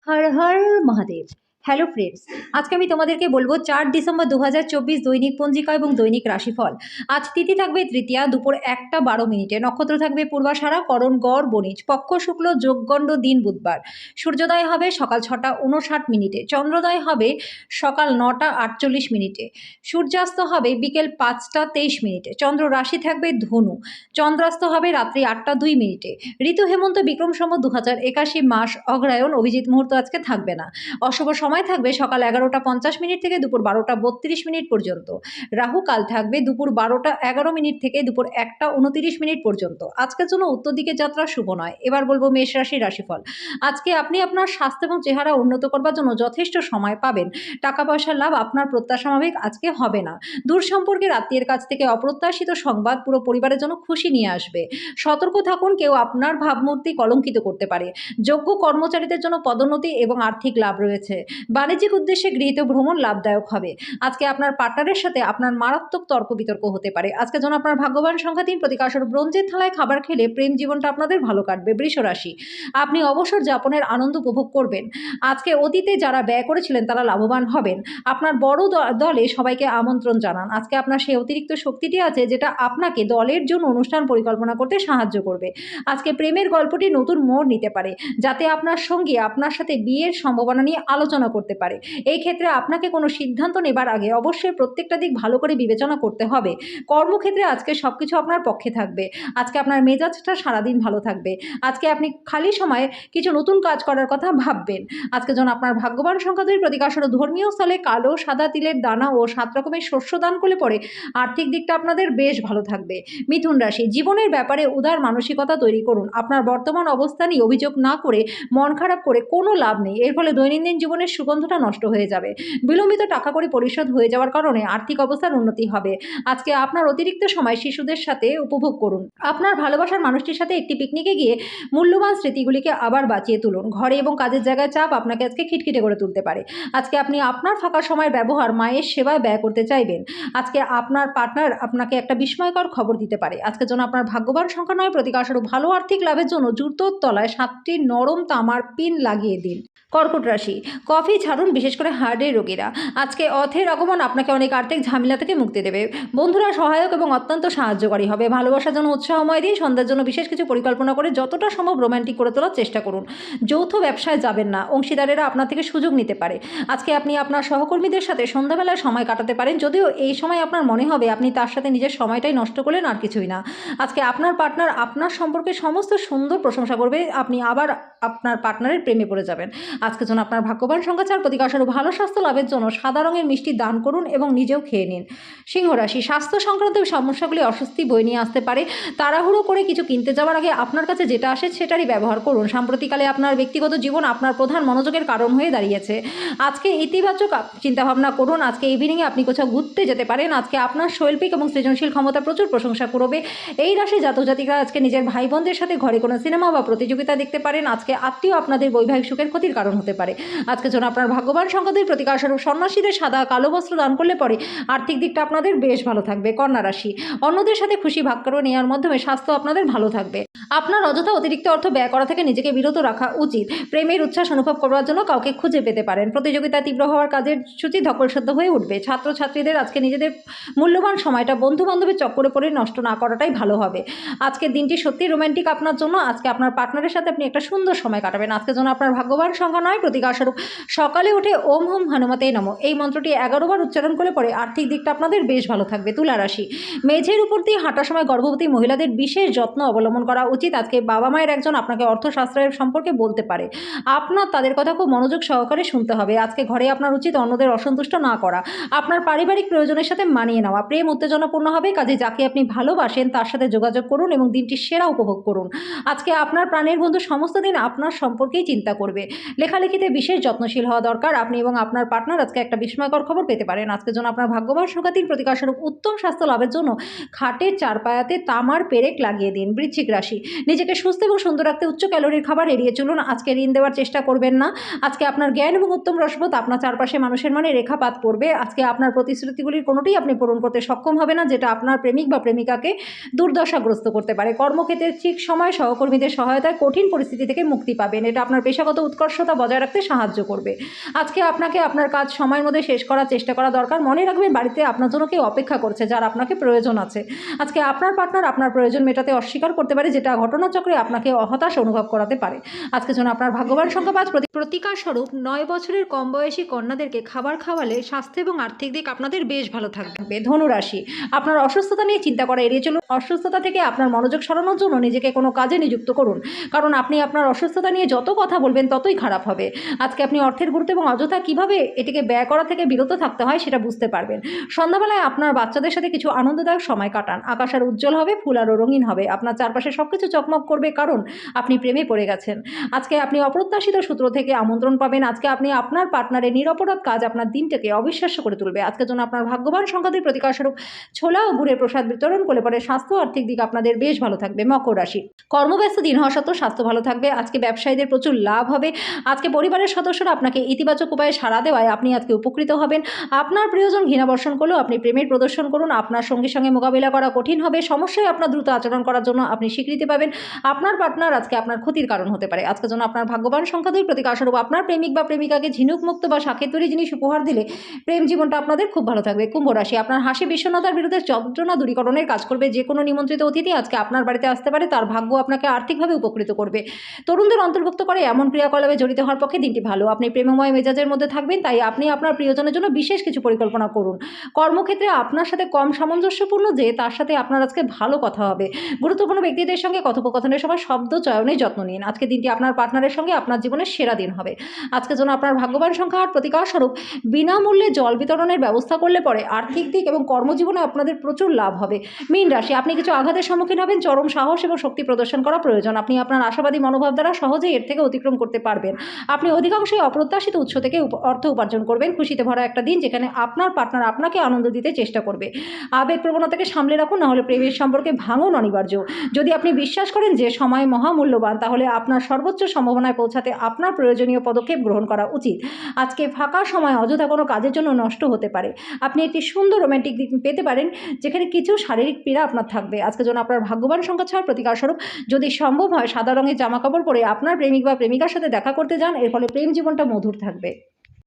Har Har Mahadev. Hello friends, আজকে আমি তোমাদেরকে বলবো 4 ডিসেম্বর 2024 দৈনিক পঞ্জিকা এবং দৈনিক রাশিফল। আজ তিথি থাকবে তৃতীয়া, দুপুর 1টা 12 মিনিটে। নক্ষত্র থাকবে পূর্বাষাঢ়া, করণ গড়, বণিজ, পক্ষ শুক্ল, যোগগণ্ড, দিন বুধবার। সূর্যোদয় হবে সকাল 6টা 59 মিনিটে। চন্দ্রোদয় হবে সকাল 9টা 48 মিনিটে। সূর্যাস্ত হবে বিকেল 5টা 23 মিনিটে। চন্দ্র রাশি থাকবে ধনু। চন্দ্রাস্ত হবে রাত্রি 8টা 2 মিনিটে। ঋতু হেমন্ত বিক্রম সম্বত 2081, মাস অগ্রহায়ণ। অভিজিৎ মুহূর্ত আজকে থাকবে না। অশুভ সময় থাকবে সকাল 11টা 50 মিনিট থেকে দুপুর 12টা 32 মিনিট পর্যন্ত। রাহু কাল থাকবে দুপুর 12টা 11 মিনিট থেকে দুপুর 1টা 29 মিনিট পর্যন্ত। আজকের জন্য উত্তর দিকে যাত্রা শুভ নয়। এবার বলবো মেষ রাশির রাশিফল। আজকে আপনি আপনার স্বাস্থ্য এবং চেহারা উন্নত করবার জন্য যথেষ্ট সময় পাবেন। টাকা পয়সার লাভ আপনার প্রত্যাশা মাফিক আজকে হবে না। দূর সম্পর্কের আত্মীয়ের কাছ থেকে অপ্রত্যাশিত সংবাদ পুরো পরিবারের জন্য খুশি নিয়ে আসবে। সতর্ক থাকুন, কেউ আপনার ভাবমূর্তি কলঙ্কিত করতে পারে। যোগ্য কর্মচারীদের জন্য পদোন্নতি এবং আর্থিক লাভ রয়েছে। বাণিজ্যিক উদ্দেশ্যে গৃহীত ভ্রমণ লাভদায়ক হবে। আজকে আপনার পার্টনারের সাথে আপনার মারাত্মক তর্ক বিতর্ক হতে পারে। আজকে যেন আপনার ভাগ্যবান সংখ্যা 3, প্রতিকাশর ব্রোঞ্জের থালায় খাবার খেলে প্রেম জীবনটা আপনাদের ভালো কাটবে। বৃষ রাশি, আপনি অবসর যাপনের আনন্দ উপভোগ করবেন। আজকে অতীতে যারা ব্যয় করেছিলেন তারা লাভবান হবেন। আপনার বড় দলে সবাইকে আমন্ত্রণ জানান। আজকে আপনার সেই অতিরিক্ত শক্তিটি আছে যেটা আপনাকে দলের জন্য অনুষ্ঠান পরিকল্পনা করতে সাহায্য করবে। আজকে প্রেমের গল্পটি নতুন মোড় নিতে পারে, যাতে আপনার সঙ্গী আপনার সাথে বিয়ের সম্ভাবনা নিয়ে আলোচনা করতে পারে। এই ক্ষেত্রে আপনাকে কোনো সিদ্ধান্ত নেবার আগে অবশ্যই প্রত্যেকটা দিক ভালো করে বিবেচনা করতে হবে। কর্মক্ষেত্রে আজকে সবকিছু আপনার পক্ষে থাকবে। আজকে আপনার মেজাজটা সারাদিন ভালো থাকবে। আজকে আপনি খালি সময়ে কিছু নতুন কাজ করার কথা ভাববেন। আজকে যেন আপনার ভাগ্যবান সংখ্যা 2, প্রতিকাশর ধর্মীয় স্থলে কালো সাদা তিলের দানা ও 7 রকমের শস্য দান করলে পরে আর্থিক দিকটা আপনাদের বেশ ভালো থাকবে। মিথুন রাশি, জীবনের ব্যাপারে উদার মানসিকতা তৈরি করুন। আপনার বর্তমান অবস্থা নিয়ে অভিযোগ না করে মন খারাপ করে কোনো লাভ নেই। এর ফলে দৈনন্দিন জীবনের সুগন্ধটা নষ্ট হয়ে যাবে। বিলম্বিত টাকা করে পরিশোধ হয়ে যাওয়ার কারণে আর্থিক অবস্থার উন্নতি হবে। আজকে আপনার অতিরিক্ত সময় শিশুদের সাথে উপভোগ করুন। আপনার ভালোবাসার মানুষটির সাথে একটি পিকনিকে গিয়ে মূল্যবান স্মৃতিগুলিকে আবার বাঁচিয়ে তুলুন। ঘরে এবং কাজের জায়গায় চাপ আপনাকে আজকে খিটখিটে করে তুলতে পারে। আজকে আপনি আপনার ফাঁকা সময়ের ব্যবহার মায়ের সেবায় ব্যয় করতে চাইবেন। আজকে আপনার পার্টনার আপনাকে একটা বিস্ময়কর খবর দিতে পারে। আজকের জন্য আপনার ভাগ্যবান সংখ্যা 9, প্রতিকাশর ভালো আর্থিক লাভের জন্য জুতোর তলায় 7টি নরম তামার পিন লাগিয়ে দিন। কর্কট রাশি, কফি ছাড়ুন, বিশেষ করে হার্টের রোগীরা। আজকে অর্থের আগমন আপনাকে অনেক আর্থিক ঝামেলা থেকে মুক্তি দেবে। বন্ধুরা সহায়ক এবং অত্যন্ত সাহায্যকারী হবে। ভালোবাসার জন্য উৎসাহময় দিন। সন্ধ্যার জন্য বিশেষ কিছু পরিকল্পনা করে যতটা সম্ভব রোম্যান্টিক করে তোলার চেষ্টা করুন। যৌথ ব্যবসায় যাবেন না, অংশীদারেরা আপনার থেকে সুযোগ নিতে পারে। আজকে আপনি আপনার সহকর্মীদের সাথে সন্ধ্যাবেলায় সময় কাটাতে পারেন, যদিও এই সময় আপনার মনে হবে আপনি তার সাথে নিজের সময়টাই নষ্ট করলেন, আর কিছুই না। আজকে আপনার পার্টনার আপনার সম্পর্কে সমস্ত সুন্দর প্রশংসা করবে। আপনি আবার আপনার পার্টনারের প্রেমে পড়ে যাবেন। আজকের জন্য আপনার ভাগ্যবান সংখ্যা 4, প্রতিকাশর ভালো স্বাস্থ্য লাভের জন্য সাদা রঙের মিষ্টি দান করুন এবং নিজেও খেয়ে নিন। সিংহ রাশি, স্বাস্থ্য সংক্রান্ত সমস্যাগুলি অস্বস্তি বয়ে নিয়ে আসতে পারে। তাড়াহুড়ো করে কিছু কিনতে যাওয়ার আগে আপনার কাছে যেটা আসে সেটারই ব্যবহার করুন। সাম্প্রতিককালে আপনার ব্যক্তিগত জীবন আপনার প্রধান মনোযোগের কারণ হয়ে দাঁড়িয়েছে। আজকে ইতিবাচক চিন্তাভাবনা করুন। আজকে ইভিনিংয়ে আপনি কোথাও ঘুরতে যেতে পারেন। আজকে আপনার শৈল্পিক এবং সৃজনশীল ক্ষমতা প্রচুর প্রশংসা করবে। এই রাশি জাতক জাতিকারা আজকে নিজের ভাই বোনদের সাথে ঘরে কোনো সিনেমা বা প্রতিযোগিতা দেখতে পারেন। আজকে আত্মীয় আপনাদের বৈবাহিক সুখের ক্ষতির কারণ হতে পারে। আজকে যেন আপনার ভাগ্যবান সংখ্যা 2, প্রতিকারস্বরূপ সন্ন্যাসীদের সাদা কালো বস্ত্র দান করলে পরে আর্থিক দিকটা আপনাদের বেশ ভালো থাকবে। কন্যা রাশি, অন্যদের সাথে খুশি ভাগ করে নেওয়ার মাধ্যমে স্বাস্থ্য আপনাদের ভালো থাকবে। আপনার অযথা অতিরিক্ত অর্থ ব্যয় করা থেকে নিজেকে বিরত রাখা উচিত। প্রেমের উচ্ছ্বাস অনুভব করার জন্য কাউকে খুঁজে পেতে পারেন। প্রতিযোগিতায় তীব্র হওয়ার কাজের সূচি ধকলসাধ্য হয়ে উঠবে। ছাত্রছাত্রীদের আজকে নিজেদের মূল্যবান সময়টা বন্ধু বান্ধবের চক্করে পড়ে নষ্ট না করাটাই ভালো হবে। আজকের দিনটি সত্যি রোম্যান্টিক আপনার জন্য। আজকে আপনার পার্টনারের সাথে আপনি একটা সুন্দর সময় কাটাবেন। আজকের জন্য আপনার ভাগ্যবান সংখ্যা 9, প্রতিকারস্বরূপ সকালে উঠে ওম হুম হনুমতে নমঃ এই মন্ত্রটি 11 বার উচ্চারণ করে পরে আর্থিক দিকটা আপনাদের বেশ ভালো থাকবে। তুলা রাশি, মেঝের উপর দিয়ে হাঁটার সময় গর্ভবতী মহিলাদের বিশেষ যত্ন অবলম্বন করা উচিত। আজকে বাবা মায়ের একজন আপনাকে অর্থশাস্ত্রের সম্পর্কে বলতে পারে। আপনার তাদের কথা খুব মনোযোগ সহকারে শুনতে হবে। আজকে ঘরে আপনার উচিত অন্যদের অসন্তুষ্ট না করা। আপনার পারিবারিক প্রয়োজনের সাথে মানিয়ে নেওয়া। প্রেম উত্তেজনাপূর্ণ হবে, কাজে যাকে আপনি ভালোবাসেন তার সাথে যোগাযোগ করুন এবং দিনটি সেরা উপভোগ করুন। আজকে আপনার প্রাণের বন্ধু সমস্ত দিন আপনার সম্পর্কেই চিন্তা করবে। লেখালেখিতে বিশেষ যত্নশীল হওয়া দরকার। আপনি এবং আপনার পার্টনার আজকে একটা বিস্ময়কর খবর পেতে পারেন। আজকের জন্য আপনার ভাগ্যবান সংখ্যা 3, প্রতিকারস্বরূপ উত্তম স্বাস্থ্য লাভের জন্য খাটের চারপায়াতে তামার পেরেক লাগিয়ে দিন। বৃশ্চিক রাশি, নিজেকে সুস্থ এবং সুন্দর রাখতে উচ্চ ক্যালোরির খাবার এড়িয়ে চলুন। আজকে ঋণ দেওয়ার চেষ্টা করবেন না। আজকে আপনার জ্ঞান এবং উত্তম রসবোধ আপনার চারপাশে মানুষের মনে রেখাপাত করবে। আজকে আপনার প্রতিশ্রুতিগুলির কোনোটিই আপনি পূরণ করতে সক্ষম হবে না, যেটা আপনার প্রেমিক বা প্রেমিকাকে দুর্দশাগ্রস্ত করতে পারে। কর্মক্ষেত্রে ঠিক সময় সহকর্মীদের সহায়তায় কঠিন পরিস্থিতি থেকে মুক্তি পাবেন। এটা আপনার পেশাগত উৎকর্ষতা বজায় রাখতে সাহায্য করবে। আজকে আপনাকে আপনার কাজ সময়ের মধ্যে শেষ করার চেষ্টা করা দরকার। মনে রাখবেন, বাড়িতে আপনার জন্য কেউ অপেক্ষা করছে, যার আপনাকে প্রয়োজন আছে। আজকে আপনার পার্টনার আপনার প্রয়োজন মেটাতে অস্বীকার করতে পারে, যেটা ঘটনাচক্রে আপনাকে হতাশ অনুভব করাতে পারে। আজকে যেন আপনার ভাগ্যবান সংখ্যা 5। প্রতিকার স্বরূপ 9 বছরের কম বয়সী কন্যাদেরকে খাবার খাওয়ালে স্বাস্থ্য এবং আর্থিক দিক আপনাদের বেশ ভালো থাকবে। ধনুরাশি, আপনার অসুস্থতা নিয়ে চিন্তা করা এড়িয়ে চলুন। অসুস্থতা থেকে আপনার মনোযোগ সরানোর জন্য নিজেকে কোনো কাজে নিযুক্ত করুন, কারণ আপনি আপনার অসুস্থতা নিয়ে যত কথা বলবেন ততই খারাপ হবে। আজকে আপনি অর্থের গুরুত্ব এবং অযথা কীভাবে এটিকে ব্যয় করা থেকে বিরত থাকতে হয় সেটা বুঝতে পারবেন। সন্ধ্যাবেলায় আপনার বাচ্চাদের সাথে কিছু আনন্দদায়ক সময় কাটান। আকাশ আর উজ্জ্বল হবে, ফুল আরও রঙিন হবে। আপনার চারপাশে সব কিছু চকমক করবে, কারণ আপনি প্রেমে পড়ে গেছেন। আজকে আপনি অপ্রত্যাশিত সূত্র থেকে আমন্ত্রণ পাবেন। আজকে আপনি আপনার পার্টনারের নিরপরাধ কাজ আপনার দিনটাকে অবিশ্বাস্য করে তুলবে। আজকের জন্য আপনার ভাগ্যবান সংখ্যাদের প্রতিকারস্বরূপ ছোলা ও গুড়ের প্রসাদ বিতরণ করলে পরে স্বাস্থ্য আর্থিক দিক আপনাদের বেশ ভালো থাকবে। মকর রাশি, কর্মব্যস্ত দিন হওয়া সত্ত্বেও স্বাস্থ্য ভালো থাকবে। আজকে ব্যবসায়ীদের প্রচুর লাভ হবে। আজকে পরিবারের সদস্যরা আপনাকে ইতিবাচক উপায়ে সাড়া দেওয়ায় আপনি আজকে উপকৃত হবেন। আপনার প্রিয়জন ঘৃণা বর্ষণ করলেও আপনি প্রেমের প্রদর্শন করুন। আপনার সঙ্গীর সঙ্গে মোকাবিলা করা কঠিন হবে। সমস্যায় আপনার দ্রুত আচরণ করার জন্য আপনি স্বীকৃতি পাবেন। আপনার পার্টনার আজকে আপনার ক্ষতির কারণ হতে পারে। আজকের জন্য আপনার ভাগ্যবান সংখ্যা 2। প্রতিকারস্বরূপ আপনার প্রেমিক বা প্রেমিকাকে ঝিনুক মুক্ত বা শাঁখের তৈরি জিনিস উপহার দিলে প্রেম জীবনটা আপনাদের খুব ভালো থাকবে। কুম্ভ রাশি, আপনার হাসি বিষণ্ণতার বিরুদ্ধে যন্ত্রণা দূরীকরণের কাজ করবে। যে কোনো নিমন্ত্রিত অতিথি আজকে আপনার বাড়িতে আসতে পারে, তার ভাগ্য আপনাকে আর্থিকভাবে উপকৃত করবে। তরুণদের অন্তর্ভুক্ত করে এমন ক্রিয়াকলাপে জড়িত হওয়ার পক্ষে দিনটি ভালো। আপনি প্রেমময় মেজাজের মধ্যে থাকবেন, তাই আপনি আপনার প্রিয়জনের জন্য বিশেষ কিছু পরিকল্পনা করুন। কর্মক্ষেত্রে আপনার সাথে কম সামঞ্জস্যপূর্ণ যে তার সাথে আপনার আজকে ভালো কথা হবে। গুরুত্বপূর্ণ ব্যক্তিদের সঙ্গে কথোপকথনের সময় শব্দ চয়নে যত্ন নিন। আজকে দিনটি আপনার পার্টনারের সঙ্গে আপনার জীবনের সেরা দিন হবে। আজকের জন্য আপনার ভাগ্যবান সংখ্যা 8। প্রতিকারস্বরূপ বিনামূল্যে জল বিতরণের ব্যবস্থা করলে পরে আর্থিক দিক এবং কর্মজীবনে আপনাদের প্রচুর লাভ হবে। মীন রাশি, আপনি কিছু আঘাতের সম্মুখীন হবেন। চরম সাহস এবং শক্তি প্রদর্শন করা প্রয়োজন। আপনি আপনার আশাবাদী মনোভাব দ্বারা সহজেই এর থেকে অতিক্রম করতে পারবেন। আপনি অধিকাংশই অপ্রত্যাশিত উৎস থেকে অর্থ উপার্জন করবেন। খুশিতে ভরা একটা দিন, যেখানে আপনার পার্টনার আপনাকে আনন্দ দিতে চেষ্টা করবে। আবেগ প্রবণতাকে সামলে রাখুন, নাহলে প্রেমের সম্পর্কে ভাঙন অনিবার্য। যদি আপনি বিশ্বাস করেন যে সময় মহামূল্যবান, তাহলে আপনার সর্বোচ্চ সম্ভাবনায় পৌঁছাতে আপনার প্রয়োজনীয় পদক্ষেপ গ্রহণ করা উচিত। আজকে ফাঁকা সময় অযথা কোনো কাজের জন্য নষ্ট হতে পারে। আপনি একটি সুন্দর রোম্যান্টিক দিক পেতে পারেন, যেখানে কিছু শারীরিক পীড়া আপনার থাকবে। আজকের জন্য আপনার ভাগ্যবান সংখ্যা 6। প্রতিকারস্বরূপ যদি সম্ভব হয় সাদা রঙের জামাকাপড় পরে আপনার প্রেমিক বা প্রেমিকার সাথে দেখা করতে যান। এর ফলে প্রেম জীবনটা মধুর থাকবে।